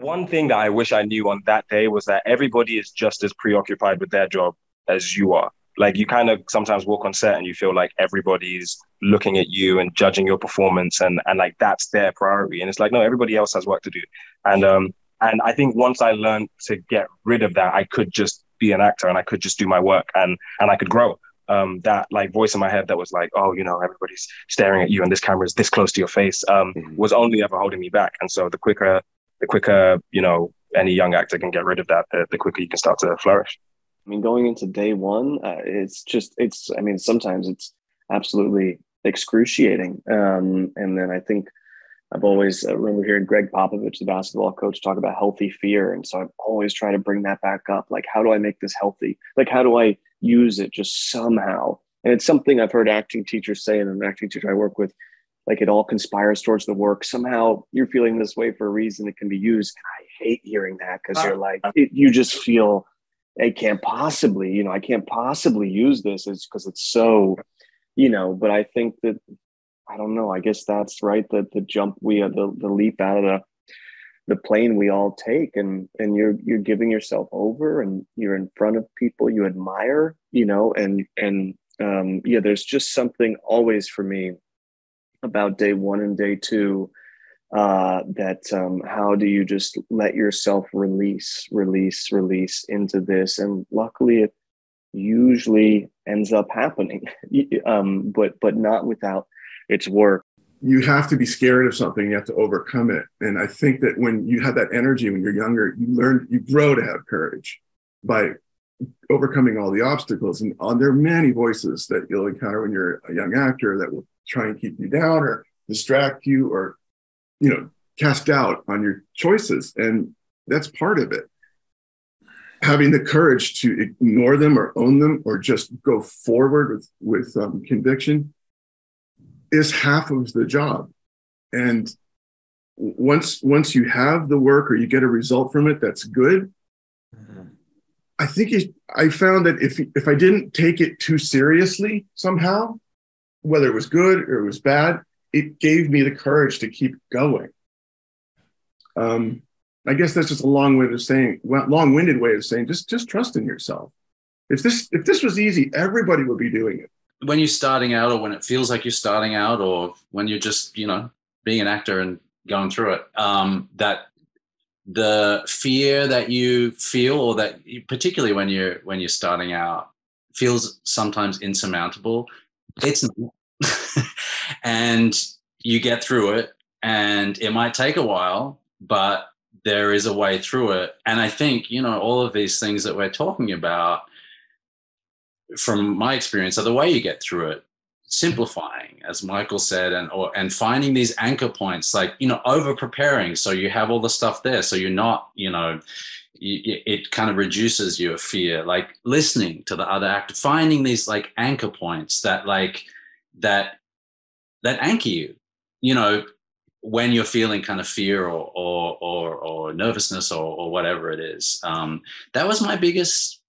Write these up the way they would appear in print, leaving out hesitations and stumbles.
One thing that I wish I knew on that day was that everybody is just as preoccupied with their job as you are. Like, you kind of sometimes walk on set and you feel like everybody's looking at you and judging your performance, and like that's their priority. And it's like, no, everybody else has work to do. And I think once I learned to get rid of that, I could just be an actor and I could just do my work, and I could grow. That like voice in my head that was like, oh, you know, everybody's staring at you and this camera is this close to your face, was only ever holding me back. And so the quicker, you know, any young actor can get rid of that, the quicker you can start to flourish. I mean, going into day one, I mean, sometimes it's absolutely excruciating. And then I think I've always remember hearing Greg Popovich, the basketball coach, talk about healthy fear. And so I've always tried to bring that back up. Like, how do I make this healthy? Like, how do I use it just somehow? And it's something I've heard acting teachers say, and an acting teacher I work with, like, it all conspires towards the work. Somehow you're feeling this way for a reason it can be used. And I hate hearing that, because you're like, you just feel, I can't possibly use this. It's because it's so, you know, but I think that, I don't know, I guess that's right. The jump the leap out of the plane we all take, and you're giving yourself over, and you're in front of people you admire, you know, and yeah, there's just something always for me about day one and day two, that how do you just let yourself release into this? And luckily it usually ends up happening, but not without its work. You have to be scared of something, you have to overcome it. And I think that when you have that energy when you're younger, you grow to have courage by overcoming all the obstacles. And there are many voices that you'll encounter when you're a young actor that will try and keep you down or distract you, or, you know, cast doubt on your choices. And that's part of it. Having the courage to ignore them or own them, or just go forward with conviction, is half of the job. And once you have the work, or you get a result from it that's good, I think I found that if I didn't take it too seriously somehow, whether it was good or it was bad, it gave me the courage to keep going. I guess that's just a long-winded way of saying just trust in yourself. If this was easy, everybody would be doing it. When you're starting out, or when it feels like you're starting out, or when you're just, you know, being an actor and going through it, that the fear that you feel, or that particularly when you're starting out, feels sometimes insurmountable. It's not. And you get through it, and it might take a while, but there is a way through it. And I think, you know, all of these things that we're talking about, from my experience, are the way you get through it. Simplifying, as Michael said, and finding these anchor points, like, you know, over preparing, so you have all the stuff there, so you're not, you know, it kind of reduces your fear. Like listening to the other actor, finding these like anchor points that anchor you, you know, when you're feeling kind of fear or nervousness or whatever it is. That was my biggest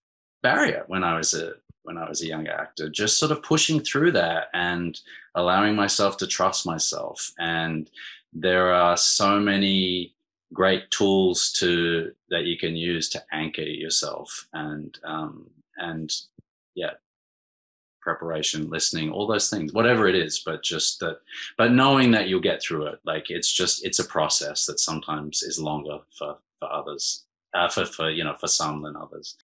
barrier when I was a young actor, just sort of pushing through that and allowing myself to trust myself. And there are so many great tools that you can use to anchor yourself, and yeah, preparation, listening, all those things, whatever it is, but knowing that you'll get through it. Like, it's a process that sometimes is longer for others, for some than others.